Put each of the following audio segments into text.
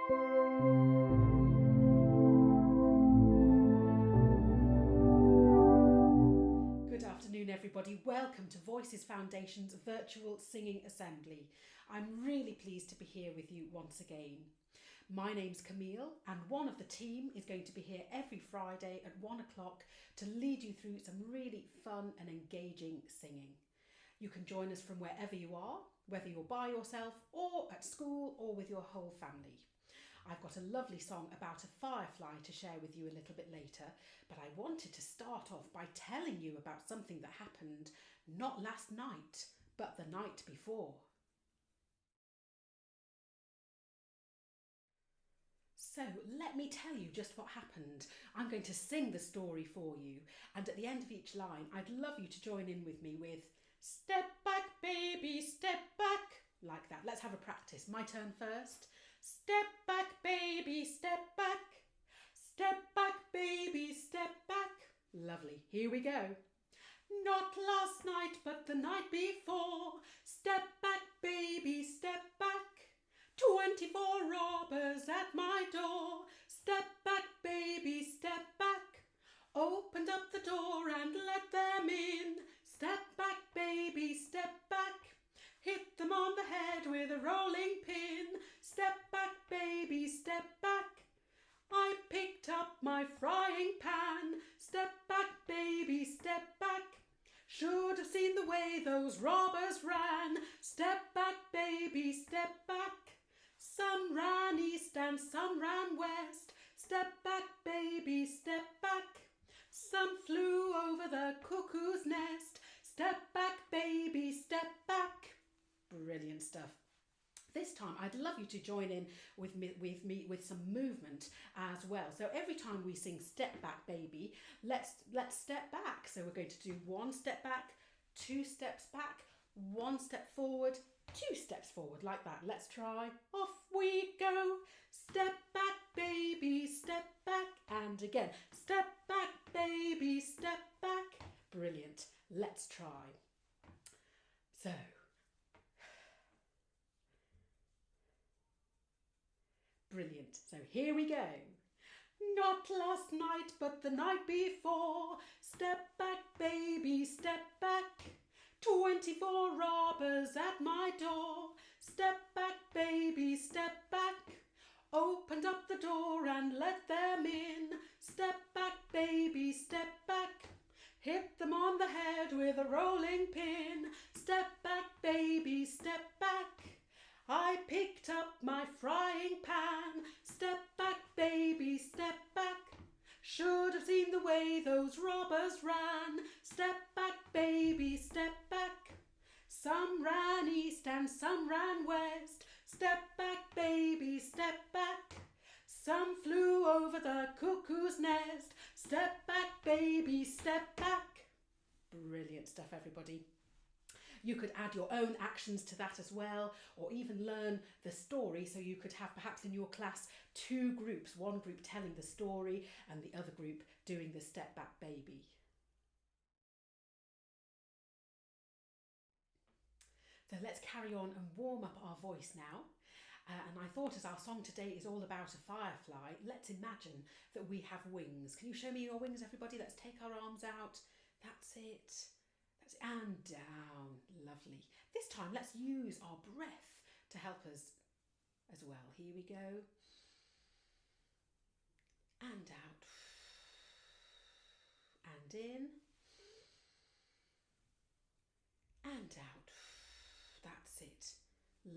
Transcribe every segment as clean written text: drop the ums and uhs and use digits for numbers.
Good afternoon, everybody. Welcome to Voices Foundation's virtual singing assembly. I'm really pleased to be here with you once again. My name's Camille, and one of the team is going to be here every Friday at 1 o'clock to lead you through some really fun and engaging singing. You can join us from wherever you are, whether you're by yourself or at school or with your whole family. I've got a lovely song about a firefly to share with you a little bit later, but I wanted to start off by telling you about something that happened not last night, but the night before. So let me tell you just what happened. I'm going to sing the story for you, and at the end of each line, I'd love you to join in with me with "Step back, baby, step back," like that. Let's have a practice. My turn first. Step back, baby, step back. Step back, baby, step back. Lovely. Here we go. Not last night, but the night before. Step back, baby, step back. 24 robbers at my door. Step back, baby, step back. Opened up the door and let them in. Step back, baby, step back. Hit them on the head with a rolling pin. Step back, baby, step back. I picked up my frying pan. Step back, baby, step back. Should have seen the way those robbers ran. Step back, baby, step back. Some ran east and some ran west. Step back, baby, step back. Some flew over the cuckoo's nest. Step back, baby, step back. Brilliant stuff. This time I'd love you to join in with me with some movement as well. So every time we sing "Step Back, Baby," let's step back. So we're going to do 1 step back, 2 steps back, 1 step forward, 2 steps forward, like that. Let's try. Off we go. Step back, baby, step back. And again, step back, baby, step back. Brilliant. Let's try. So, brilliant. So here we go. Not last night, but the night before. Step back, baby, step back. 24 robbers at my door. Step back, baby, step back. Opened up the door and let them in. Step back, baby, step back. Hit them on the head with a rolling pin. Step back, baby, step back. I picked up my frying pan. Step back, baby, step back. Should have seen the way those robbers ran. Step back, baby, step back. Some ran east and some ran west. Step back, baby, step back. Some flew over the cuckoo's nest. Step back, baby, step back. Brilliant stuff, everybody. You could add your own actions to that as well, or even learn the story, so you could have perhaps in your class 2 groups, one group telling the story and the other group doing the step back baby. So let's carry on and warm up our voice now. And I thought, as our song today is all about a firefly, let's imagine that we have wings. Can you show me your wings, everybody? Let's take our arms out. That's it. And down. Lovely. This time let's use our breath to help us as well. Here we go. And out. And in. And out. That's it.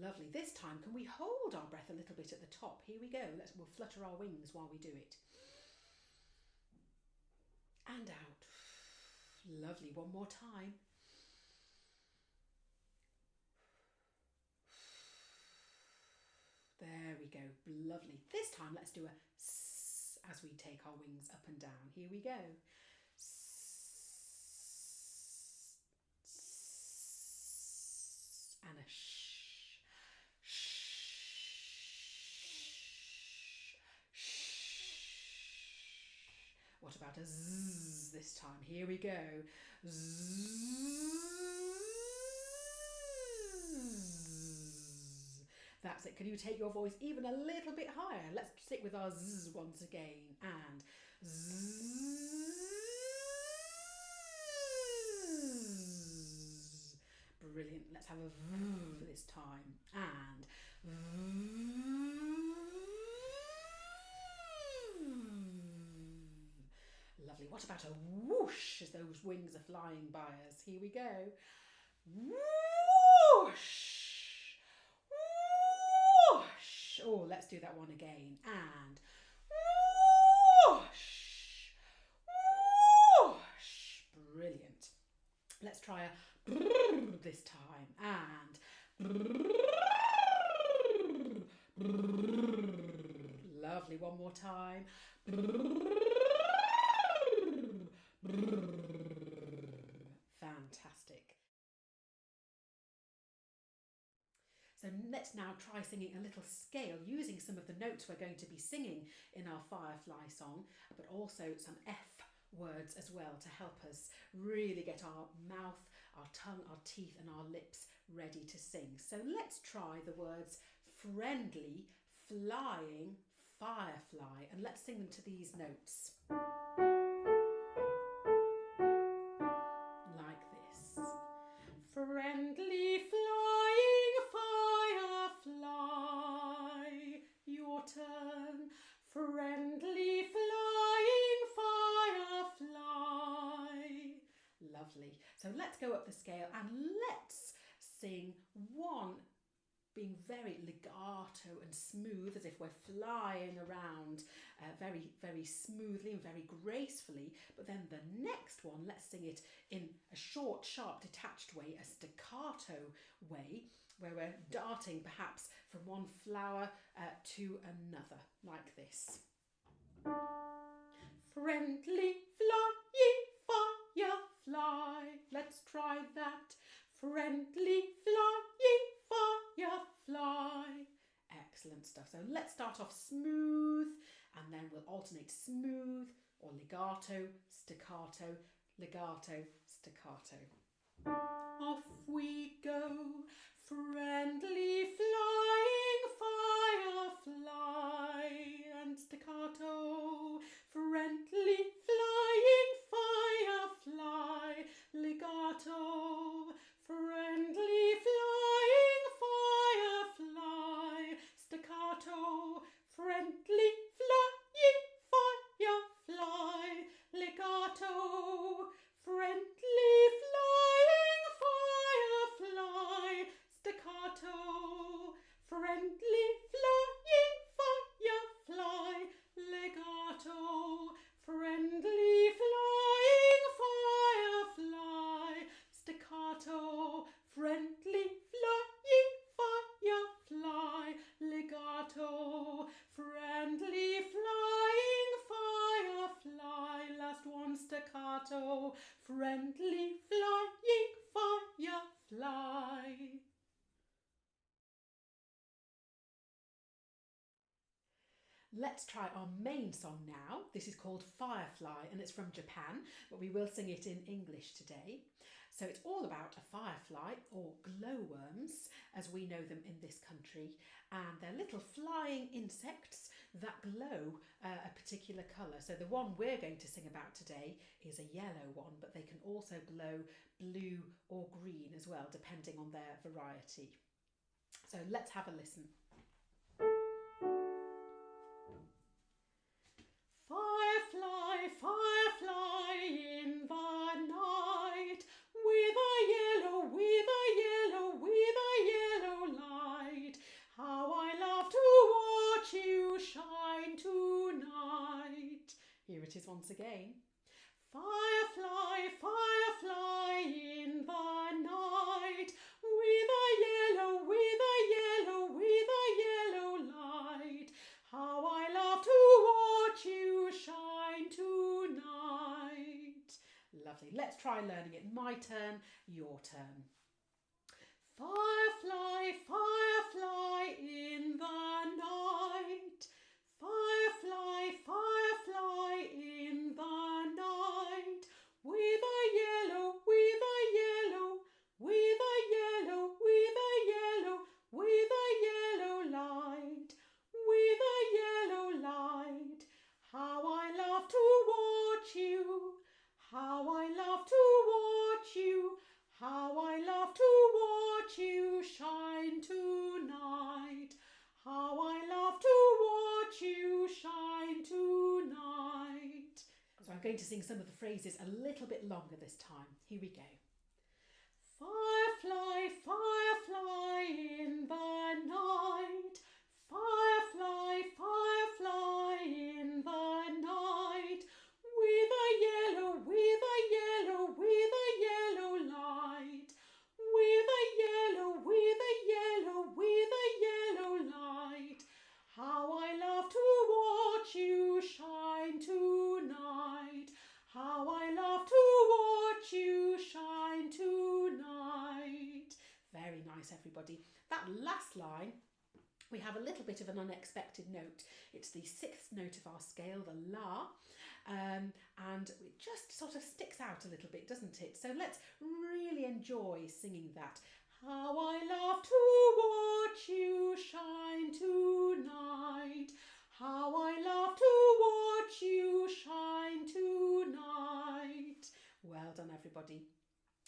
Lovely. This time, can we hold our breath a little bit at the top? Here we go. We'll flutter our wings while we do it. And out. Lovely. One more time. There we go. Lovely. This time, let's do a s as we take our wings up and down. Here we go. And a sh. What about a zzz this time? Here we go. Zzz. That's it. Can you take your voice even a little bit higher? Let's stick with our zzz once again. And zzz. Brilliant. Let's have a v this time. And lovely. What about a whoosh as those wings are flying by us? Here we go. Whoosh! Whoosh! Oh, let's do that one again. And whoosh! Whoosh! Brilliant. Let's try a this time. And lovely. One more time. Fantastic. So let's now try singing a little scale using some of the notes we're going to be singing in our Firefly song, but also some F words as well to help us really get our mouth, our tongue, our teeth and our lips ready to sing. So let's try the words friendly, flying, firefly, and let's sing them to these notes. Like this. Friendly, flying, firefly, your turn. Friendly, flying, firefly. Lovely. So let's go up the scale and let's sing one being very legato and smooth, as if we're flying around very, very smoothly and very gracefully. But then the next one, let's sing it in a short, sharp, detached way, a staccato way, where we're darting perhaps from one flower to another, like this. Friendly, flying, firefly. Let's try that. Friendly, flying, firefly. Excellent stuff. So let's start off smooth and then we'll alternate smooth or legato, staccato, legato, staccato. Off we go. Friendly, flying, firefly. And staccato. Friendly, flying, firefly. Legato. Friendly, flying, firefly. Staccato. Friendly, flying, firefly. Legato. Friendly, flying, firefly. Staccato. Friendly, flying, firefly. Legato. Friendly, flying, firefly. Staccato. Friendly, flying, firefly. Legato. Friendly, flying, firefly. Last one, staccato. Friendly, flying, firefly. Let's try our main song now. This is called Firefly and it's from Japan, but we will sing it in English today. So it's all about a firefly, or glowworms as we know them in this country, and they're little flying insects that glow a particular colour. So the one we're going to sing about today is a yellow one, but they can also glow blue or green as well, depending on their variety. So let's have a listen. Firefly, firefly in the night, with a yellow, with a yellow, with a yellow light. How I love to watch you shine tonight. Here it is once again. Firefly, firefly in the night, with a yellow, with a yellow, with a yellow light. How I love to watch you shine tonight. Lovely. Let's try learning it. My turn, your turn. Firefly, firefly in the night. Firefly, firefly in the night. With a yellow, with a yellow, with a yellow, with a yellow, with a yellow going to sing some of the phrases a little bit longer this time. Here we go. Firefly, firefly in the night. Firefly, firefly in the night. With a yellow, with a yellow, with a yellow light. With a yellow, with a yellow, with a yellow light. How I love to watch you shine tonight. How I love to watch you shine tonight. Very nice, everybody. That last line, we have a little bit of an unexpected note. It's the 6th note of our scale, the La, and it just sort of sticks out a little bit, doesn't it? So let's really enjoy singing that. How I love to watch you shine tonight. How I love to watch you shine tonight. Well done, everybody.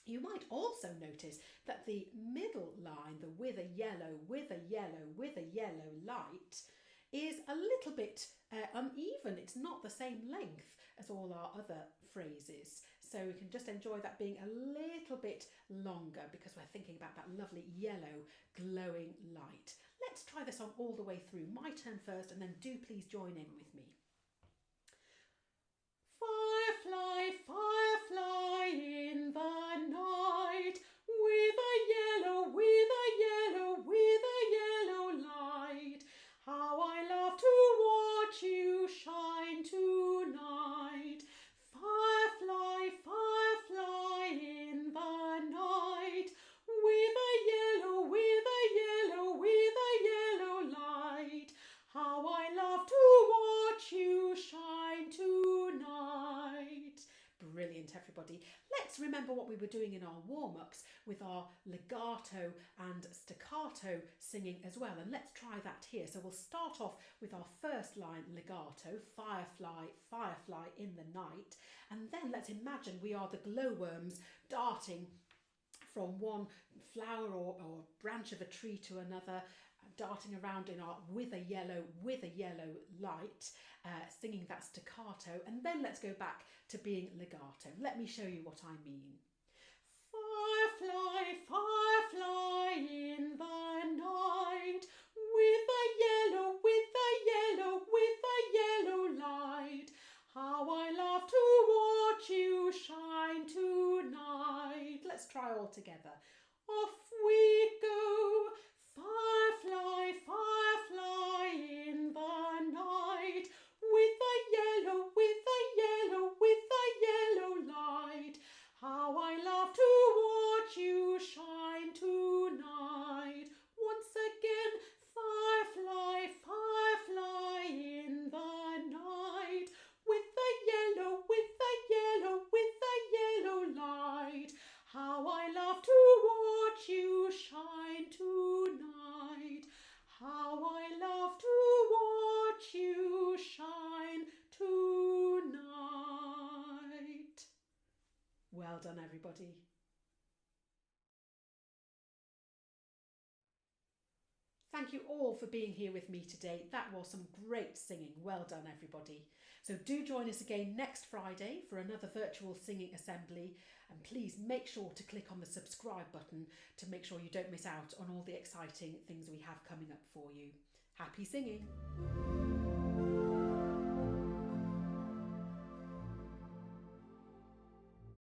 You might also notice that the middle line, the with a yellow, with a yellow, with a yellow light, is a little bit uneven. It's not the same length as all our other phrases. So we can just enjoy that being a little bit longer because we're thinking about that lovely yellow glowing light. Let's try this on all the way through. My turn first, and then do please join in with me. Firefly, firefly in the night, with a yellow, with a yellow, with a yellow light. How I love to watch you shine tonight. Firefly, firefly in the night, with a yellow, with a yellow, with a yellow light. How I love to watch you shine tonight. Brilliant, everybody. Let's remember what we were doing in our warm-ups with our legato and staccato singing as well, and let's try that here. So we'll start off with our first line legato, firefly, firefly in the night, and then let's imagine we are the glowworms darting from one flower or branch of a tree to another, darting around in our with a yellow light, singing that staccato, and then let's go back to being legato. Let me show you what I mean. Firefly, firefly in the night, with a yellow, with a yellow, with a yellow light. How I love to watch you shine tonight. Let's try all together. Off we go. Firefly, firefly in the night, with a yellow, with a yellow, with a yellow light. How I love to watch you shine tonight. Once again, firefly, firefly in the night, with a yellow, with a yellow, with a yellow light. How I love to watch you shine tonight. How I love to watch you shine tonight. Well done, everybody. Thank you all for being here with me today. That was some great singing. Well done, everybody. So do join us again next Friday for another virtual singing assembly. And please make sure to click on the subscribe button to make sure you don't miss out on all the exciting things we have coming up for you. Happy singing!